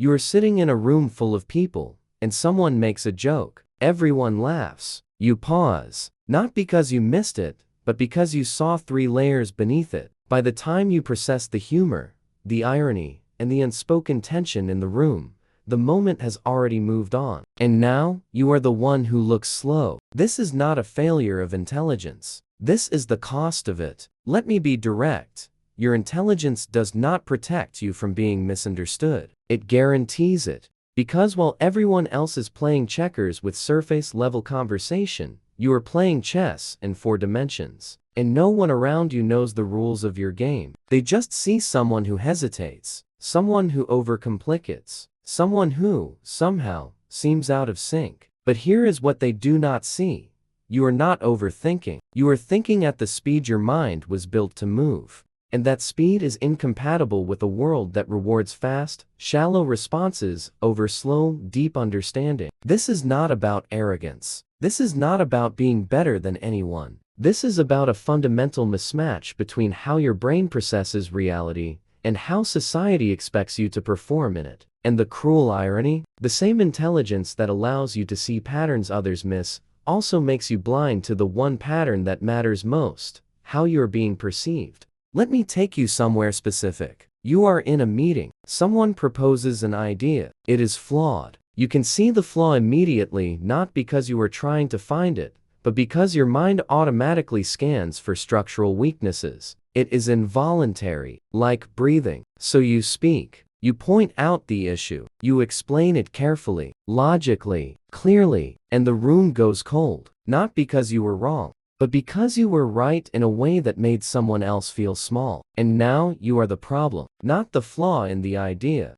You are sitting in a room full of people, and someone makes a joke. Everyone laughs. You pause, not because you missed it, but because you saw 3 layers beneath it. By the time you process the humor, the irony, and the unspoken tension in the room, the moment has already moved on. And now, you are the one who looks slow. This is not a failure of intelligence. This is the cost of it. Let me be direct. Your intelligence does not protect you from being misunderstood. It guarantees it. Because while everyone else is playing checkers with surface-level conversation, you are playing chess in 4 dimensions. And no one around you knows the rules of your game. They just see someone who hesitates, someone who overcomplicates, someone who, somehow, seems out of sync. But here is what they do not see. You are not overthinking. You are thinking at the speed your mind was built to move. And that speed is incompatible with a world that rewards fast, shallow responses over slow, deep understanding. This is not about arrogance. This is not about being better than anyone. This is about a fundamental mismatch between how your brain processes reality and how society expects you to perform in it. And the cruel irony? The same intelligence that allows you to see patterns others miss also makes you blind to the one pattern that matters most: how you are being perceived. Let me take you somewhere specific. You are in a meeting. Someone proposes an idea. It is flawed. You can see the flaw immediately, not because you are trying to find it, but because your mind automatically scans for structural weaknesses. It is involuntary, like breathing. So you speak. You point out the issue. You explain it carefully, logically, clearly, and the room goes cold. Not because you were wrong, but because you were right in a way that made someone else feel small. And now you are the problem, not the flaw in the idea.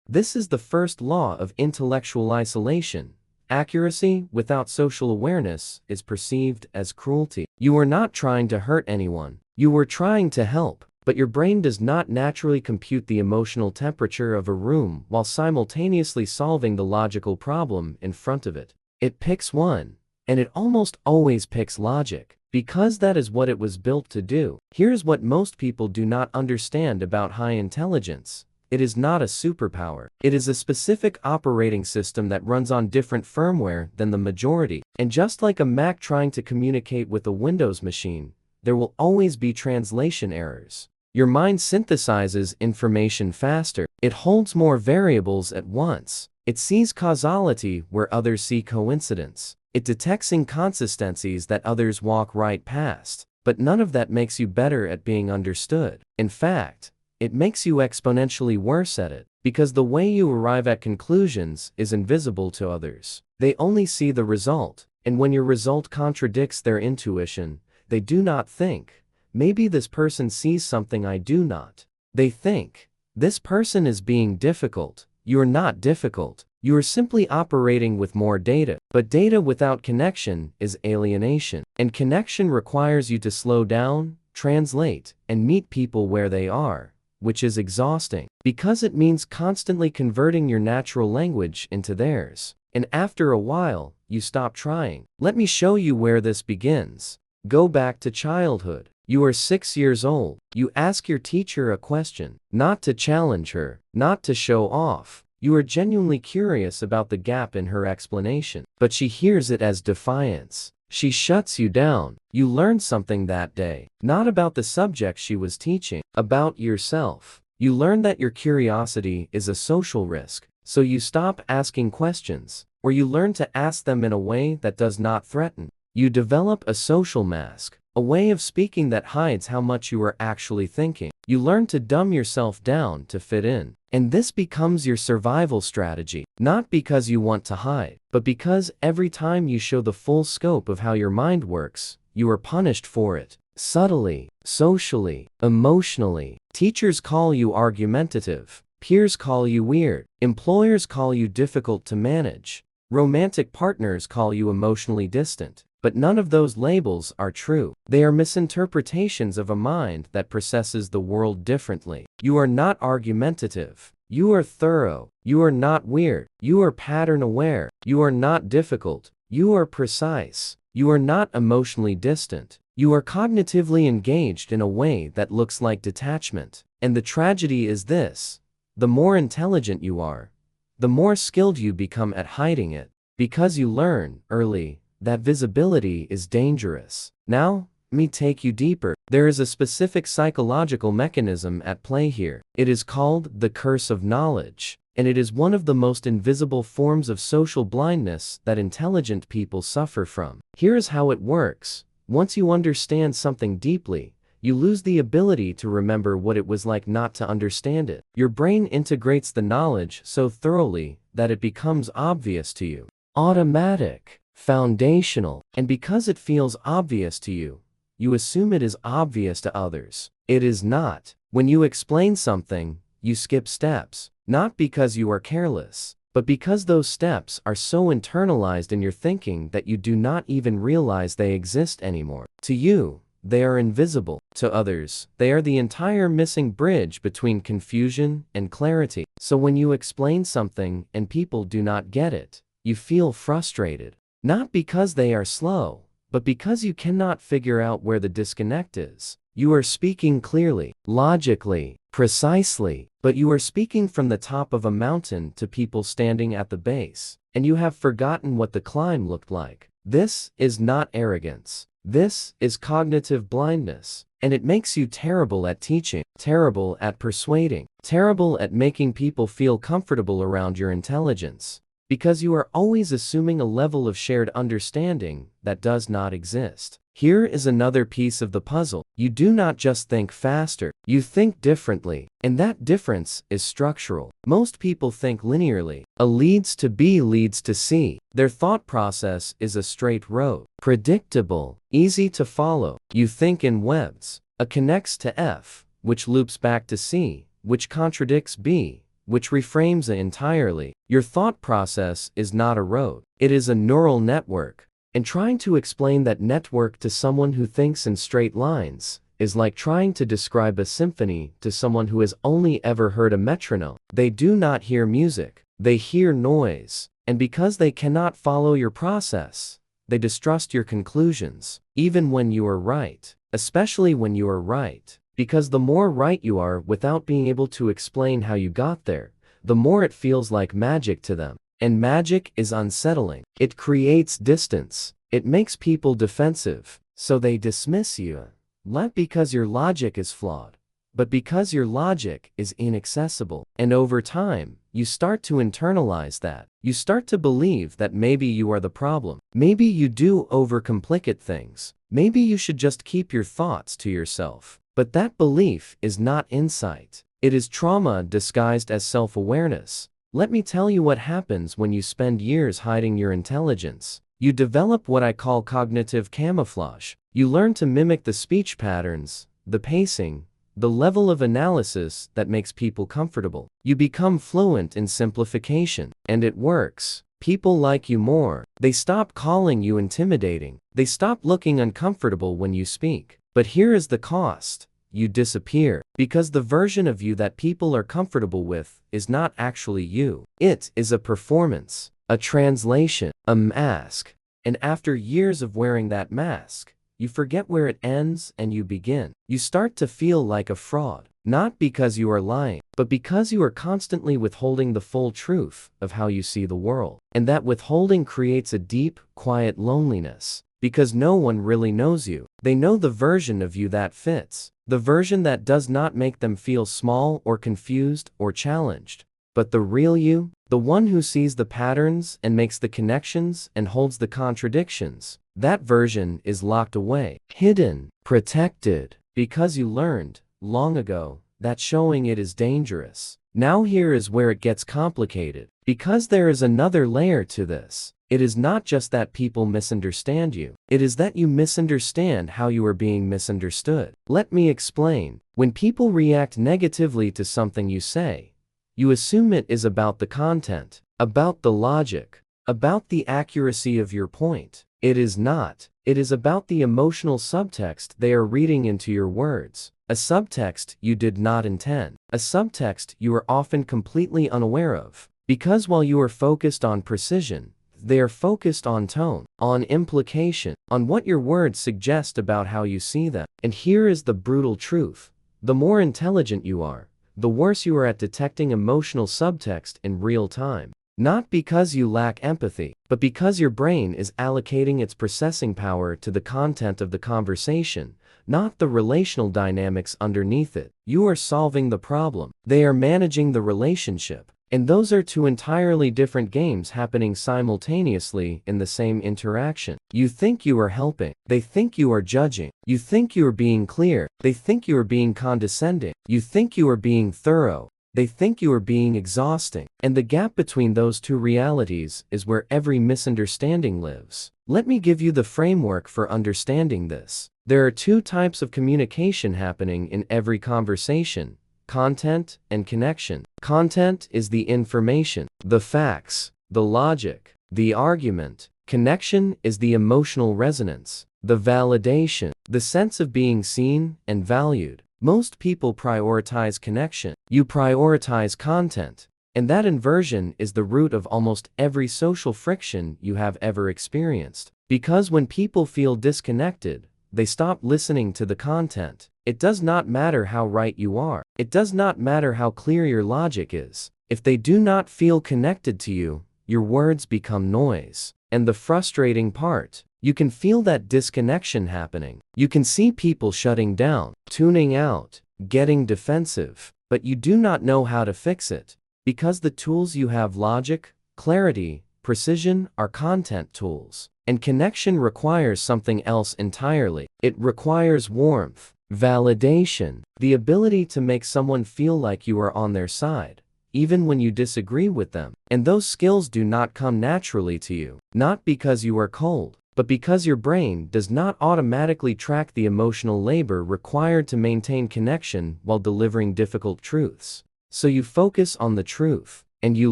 This is the first law of intellectual isolation. Accuracy without social awareness is perceived as cruelty. You were not trying to hurt anyone. You were trying to help. But your brain does not naturally compute the emotional temperature of a room while simultaneously solving the logical problem in front of it. It picks one. And it almost always picks logic, because that is what it was built to do. Here's what most people do not understand about high intelligence. It is not a superpower. It is a specific operating system that runs on different firmware than the majority. And just like a Mac trying to communicate with a Windows machine, there will always be translation errors. Your mind synthesizes information faster. It holds more variables at once. It sees causality where others see coincidence. It detects inconsistencies that others walk right past. But none of that makes you better at being understood. In fact, it makes you exponentially worse at it, because the way you arrive at conclusions is invisible to others. They only see the result, and when your result contradicts their intuition, they do not think, maybe this person sees something I do not. They think, this person is being difficult. You're not difficult. You are simply operating with more data. But data without connection is alienation. And connection requires you to slow down, translate, and meet people where they are, which is exhausting, because it means constantly converting your natural language into theirs. And after a while, you stop trying. Let me show you where this begins. Go back to childhood. You are 6 years old. You ask your teacher a question, not to challenge her, not to show off. You are genuinely curious about the gap in her explanation, but she hears it as defiance. She shuts you down. You learned something that day, not about the subject she was teaching, about yourself. You learn that your curiosity is a social risk, so you stop asking questions, or you learn to ask them in a way that does not threaten. You develop a social mask, a way of speaking that hides how much you are actually thinking. You learn to dumb yourself down to fit in. And this becomes your survival strategy, not because you want to hide, but because every time you show the full scope of how your mind works, you are punished for it. Subtly, socially, emotionally. Teachers call you argumentative. Peers call you weird. Employers call you difficult to manage. Romantic partners call you emotionally distant. But none of those labels are true. They are misinterpretations of a mind that processes the world differently. You are not argumentative. You are thorough. You are not weird. You are pattern aware. You are not difficult. You are precise. You are not emotionally distant. You are cognitively engaged in a way that looks like detachment. And the tragedy is this: The more intelligent you are, the more skilled you become at hiding it, because you learn, early, that visibility is dangerous. Now, let me take you deeper. There is a specific psychological mechanism at play here. It is called the curse of knowledge, and it is one of the most invisible forms of social blindness that intelligent people suffer from. Here is how it works. Once you understand something deeply, you lose the ability to remember what it was like not to understand it. Your brain integrates the knowledge so thoroughly that it becomes obvious to you. Automatic, foundational, and because it feels obvious to you, you assume it is obvious to others. It is not. When you explain something, you skip steps, not because you are careless, but because those steps are so internalized in your thinking that you do not even realize they exist anymore. To you, they are invisible. To others, they are the entire missing bridge between confusion and clarity. So when you explain something and people do not get it, you feel frustrated. Not because they are slow, but because you cannot figure out where the disconnect is. You are speaking clearly, logically, precisely, but you are speaking from the top of a mountain to people standing at the base, and you have forgotten what the climb looked like. This is not arrogance. This is cognitive blindness, and it makes you terrible at teaching, terrible at persuading, terrible at making people feel comfortable around your intelligence, because you are always assuming a level of shared understanding that does not exist. Here is another piece of the puzzle. You do not just think faster, you think differently, and that difference is structural. Most people think linearly. A leads to B leads to C. Their thought process is a straight road, predictable, easy to follow. You think in webs. A connects to F, which loops back to C, which contradicts B, which reframes it entirely. Your thought process is not a road. It is a neural network. And trying to explain that network to someone who thinks in straight lines is like trying to describe a symphony to someone who has only ever heard a metronome. They do not hear music, they hear noise. And because they cannot follow your process, they distrust your conclusions, even when you are right, especially when you are right. Because the more right you are without being able to explain how you got there, the more it feels like magic to them. And magic is unsettling. It creates distance. It makes people defensive, so they dismiss you. Not because your logic is flawed, but because your logic is inaccessible. And over time, you start to internalize that. You start to believe that maybe you are the problem. Maybe you do overcomplicate things. Maybe you should just keep your thoughts to yourself. But that belief is not insight. It is trauma disguised as self-awareness. Let me tell you what happens when you spend years hiding your intelligence. You develop what I call cognitive camouflage. You learn to mimic the speech patterns, the pacing, the level of analysis that makes people comfortable. You become fluent in simplification, and it works. People like you more. They stop calling you intimidating. They stop looking uncomfortable when you speak. But here is the cost. You disappear, because the version of you that people are comfortable with is not actually you. It is a performance, a translation, a mask. And after years of wearing that mask, you forget where it ends and you begin. You start to feel like a fraud, not because you are lying, but because you are constantly withholding the full truth of how you see the world. And that withholding creates a deep, quiet loneliness, because no one really knows you. They know the version of you that fits. The version that does not make them feel small or confused or challenged. But the real you, the one who sees the patterns and makes the connections and holds the contradictions, that version is locked away, hidden, protected, because you learned, long ago, that showing it is dangerous. Now here is where it gets complicated, because there is another layer to this. It is not just that people misunderstand you. It is that you misunderstand how you are being misunderstood. Let me explain. When people react negatively to something you say, you assume it is about the content, about the logic, about the accuracy of your point. It is not. It is about the emotional subtext they are reading into your words. A subtext you did not intend. A subtext you are often completely unaware of. Because while you are focused on precision, they are focused on tone, on implication, on what your words suggest about how you see them. And here is the brutal truth. The more intelligent you are, the worse you are at detecting emotional subtext in real time. Not because you lack empathy, but because your brain is allocating its processing power to the content of the conversation, not the relational dynamics underneath it. You are solving the problem. They are managing the relationship. And those are two entirely different games happening simultaneously in the same interaction. You think you are helping. They think you are judging. You think you are being clear. They think you are being condescending. You think you are being thorough. They think you are being exhausting. And the gap between those two realities is where every misunderstanding lives. Let me give you the framework for understanding this. There are two types of communication happening in every conversation: content and connection. Content is the information, the facts, the logic, the argument. Connection is the emotional resonance, the validation, the sense of being seen and valued. Most people prioritize connection. You prioritize content. And that inversion is the root of almost every social friction you have ever experienced. Because when people feel disconnected, they stop listening to the content. It does not matter how right you are. It does not matter how clear your logic is. If they do not feel connected to you, your words become noise. And the frustrating part, you can feel that disconnection happening. You can see people shutting down, tuning out, getting defensive, but you do not know how to fix it. Because the tools you have, logic, clarity, precision, are content tools. And connection requires something else entirely. It requires warmth, validation, the ability to make someone feel like you are on their side, even when you disagree with them. And those skills do not come naturally to you, not because you are cold, but because your brain does not automatically track the emotional labor required to maintain connection while delivering difficult truths. So you focus on the truth, and you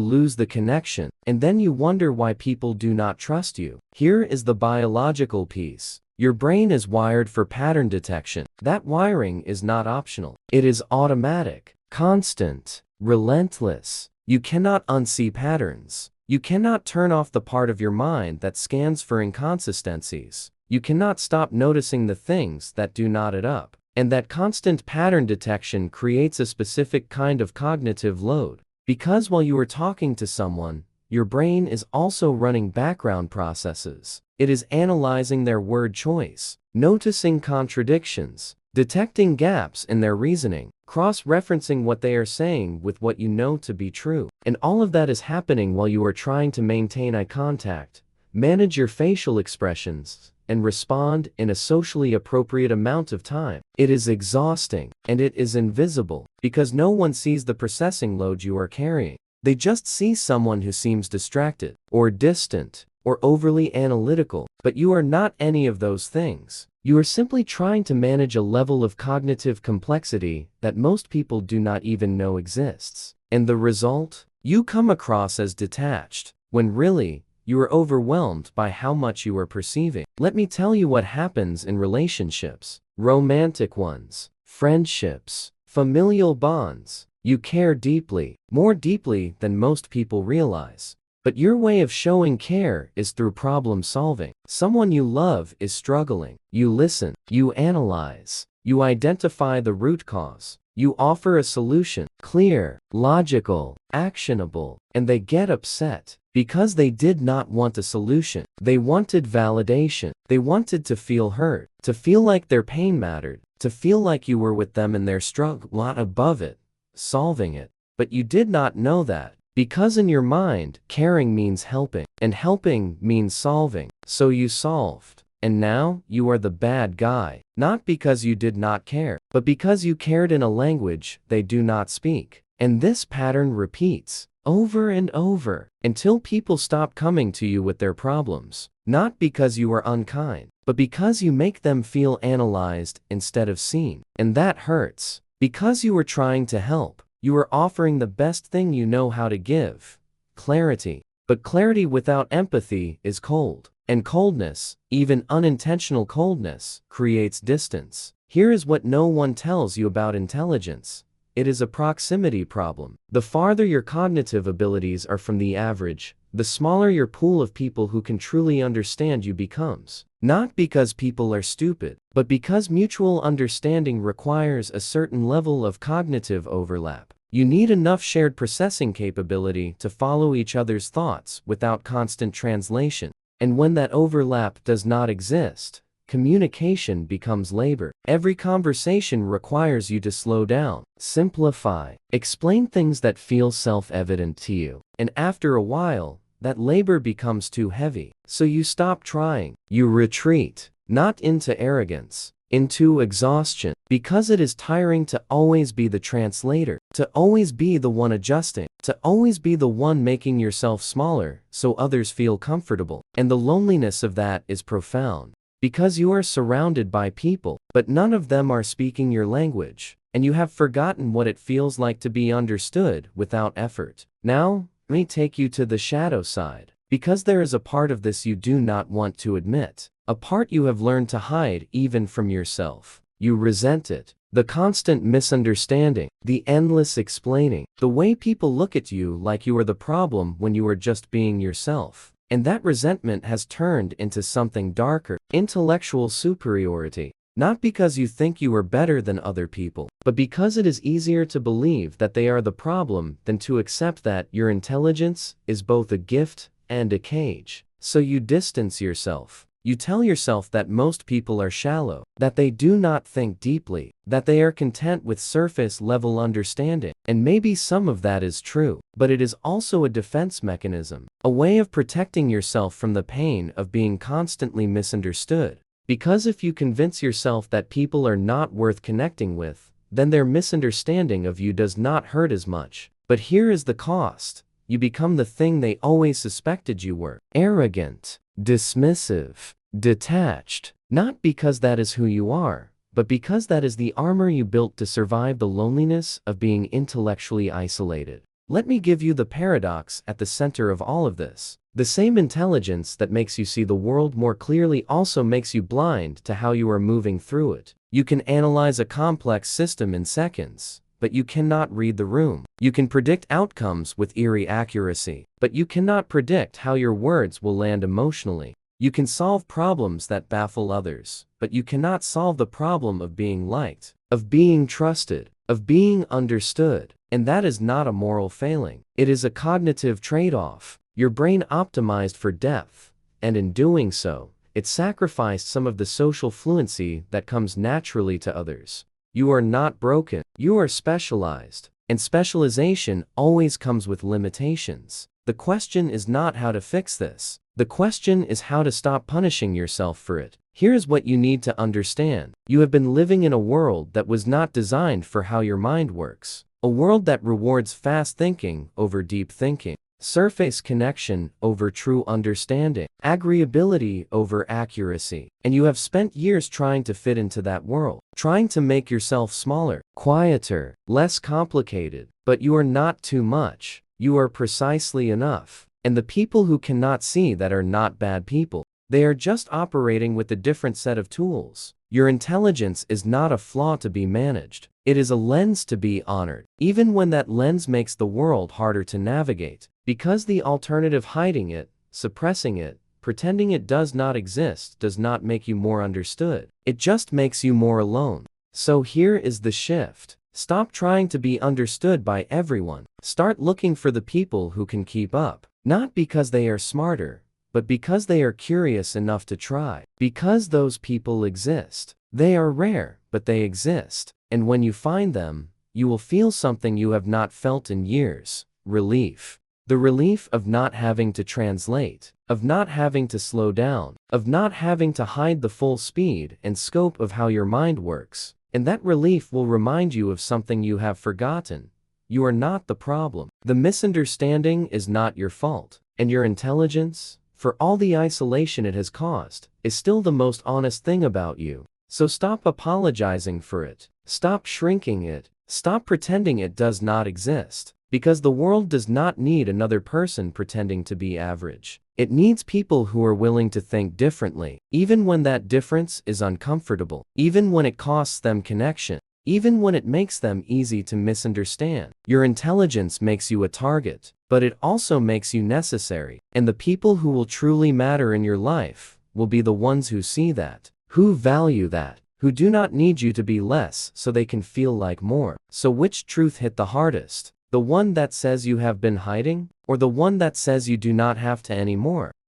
lose the connection, and then you wonder why people do not trust you. Here is the biological piece. Your brain is wired for pattern detection. That wiring is not optional. It is automatic, constant, relentless. You cannot unsee patterns. You cannot turn off the part of your mind that scans for inconsistencies. You cannot stop noticing the things that do not add up. And that constant pattern detection creates a specific kind of cognitive load. Because while you are talking to someone, your brain is also running background processes. It is analyzing their word choice, noticing contradictions, detecting gaps in their reasoning, cross-referencing what they are saying with what you know to be true. And all of that is happening while you are trying to maintain eye contact, manage your facial expressions, and respond in a socially appropriate amount of time. It is exhausting, and it is invisible, because no one sees the processing load you are carrying. They just see someone who seems distracted, or distant, or overly analytical. But you are not any of those things. You are simply trying to manage a level of cognitive complexity that most people do not even know exists. And the result? You come across as detached, when really, you are overwhelmed by how much you are perceiving. Let me tell you what happens in relationships. Romantic ones, friendships, familial bonds. You care deeply, more deeply than most people realize. But your way of showing care is through problem solving. Someone you love is struggling. You listen, you analyze, you identify the root cause. You offer a solution, clear, logical, actionable, and they get upset. Because they did not want a solution. They wanted validation. They wanted to feel heard, to feel like their pain mattered, to feel like you were with them in their struggle, not above it, solving it. But you did not know that. Because in your mind, caring means helping, and helping means solving. So you solved. And now, you are the bad guy. Not because you did not care, but because you cared in a language they do not speak. And this pattern repeats, over and over, until people stop coming to you with their problems. Not because you are unkind, but because you make them feel analyzed instead of seen. And that hurts. Because you are trying to help, you are offering the best thing you know how to give: clarity. But clarity without empathy is cold. And coldness, even unintentional coldness, creates distance. Here is what no one tells you about intelligence. It is a proximity problem. The farther your cognitive abilities are from the average, the smaller your pool of people who can truly understand you becomes. Not because people are stupid, but because mutual understanding requires a certain level of cognitive overlap. You need enough shared processing capability to follow each other's thoughts without constant translation. And when that overlap does not exist, communication becomes labor. Every conversation requires you to slow down, simplify, explain things that feel self-evident to you. And after a while, that labor becomes too heavy. So you stop trying. You retreat, not into arrogance, into exhaustion, because it is tiring to always be the translator, to always be the one adjusting, to always be the one making yourself smaller so others feel comfortable. And the loneliness of that is profound, because you are surrounded by people, but none of them are speaking your language, and you have forgotten what it feels like to be understood without effort. Now, let me take you to the shadow side, because there is a part of this you do not want to admit, a part you have learned to hide even from yourself. You resent it. The constant misunderstanding, the endless explaining, the way people look at you like you are the problem when you are just being yourself. And that resentment has turned into something darker, intellectual superiority. Not because you think you are better than other people, but because it is easier to believe that they are the problem than to accept that your intelligence is both a gift and a cage. So you distance yourself. You tell yourself that most people are shallow, that they do not think deeply, that they are content with surface-level understanding. And maybe some of that is true, but it is also a defense mechanism, a way of protecting yourself from the pain of being constantly misunderstood. Because if you convince yourself that people are not worth connecting with, then their misunderstanding of you does not hurt as much. But here is the cost. You become the thing they always suspected you were. Arrogant, dismissive, detached. Not because that is who you are, but because that is the armor you built to survive the loneliness of being intellectually isolated. Let me give you the paradox at the center of all of this. The same intelligence that makes you see the world more clearly also makes you blind to how you are moving through it. You can analyze a complex system in seconds, but you cannot read the room. You can predict outcomes with eerie accuracy, but you cannot predict how your words will land emotionally. You can solve problems that baffle others, but you cannot solve the problem of being liked, of being trusted, of being understood. And that is not a moral failing. It is a cognitive trade-off. Your brain optimized for depth, and in doing so, it sacrificed some of the social fluency that comes naturally to others. You are not broken. You are specialized. And specialization always comes with limitations. The question is not how to fix this. The question is how to stop punishing yourself for it. Here's what you need to understand. You have been living in a world that was not designed for how your mind works. A world that rewards fast thinking over deep thinking, surface connection over true understanding, agreeability over accuracy. And you have spent years trying to fit into that world, trying to make yourself smaller, quieter, less complicated. But you are not too much. You are precisely enough. And the people who cannot see that are not bad people. They are just operating with a different set of tools. Your intelligence is not a flaw to be managed. It is a lens to be honored, even when that lens makes the world harder to navigate. Because the alternative, hiding it, suppressing it, pretending it does not exist, does not make you more understood. It just makes you more alone. So here is the shift. Stop trying to be understood by everyone. Start looking for the people who can keep up. Not because they are smarter, but because they are curious enough to try. Because those people exist. They are rare, but they exist. And when you find them, you will feel something you have not felt in years. Relief. The relief of not having to translate, of not having to slow down, of not having to hide the full speed and scope of how your mind works. And that relief will remind you of something you have forgotten. You are not the problem. The misunderstanding is not your fault. And your intelligence, for all the isolation it has caused, is still the most honest thing about you. So stop apologizing for it. Stop shrinking it. Stop pretending it does not exist. Because the world does not need another person pretending to be average. It needs people who are willing to think differently, even when that difference is uncomfortable, even when it costs them connection, even when it makes them easy to misunderstand. Your intelligence makes you a target, but it also makes you necessary. And the people who will truly matter in your life will be the ones who see that, who value that, who do not need you to be less so they can feel like more. So which truth hit the hardest? The one that says you have been hiding, or the one that says you do not have to anymore?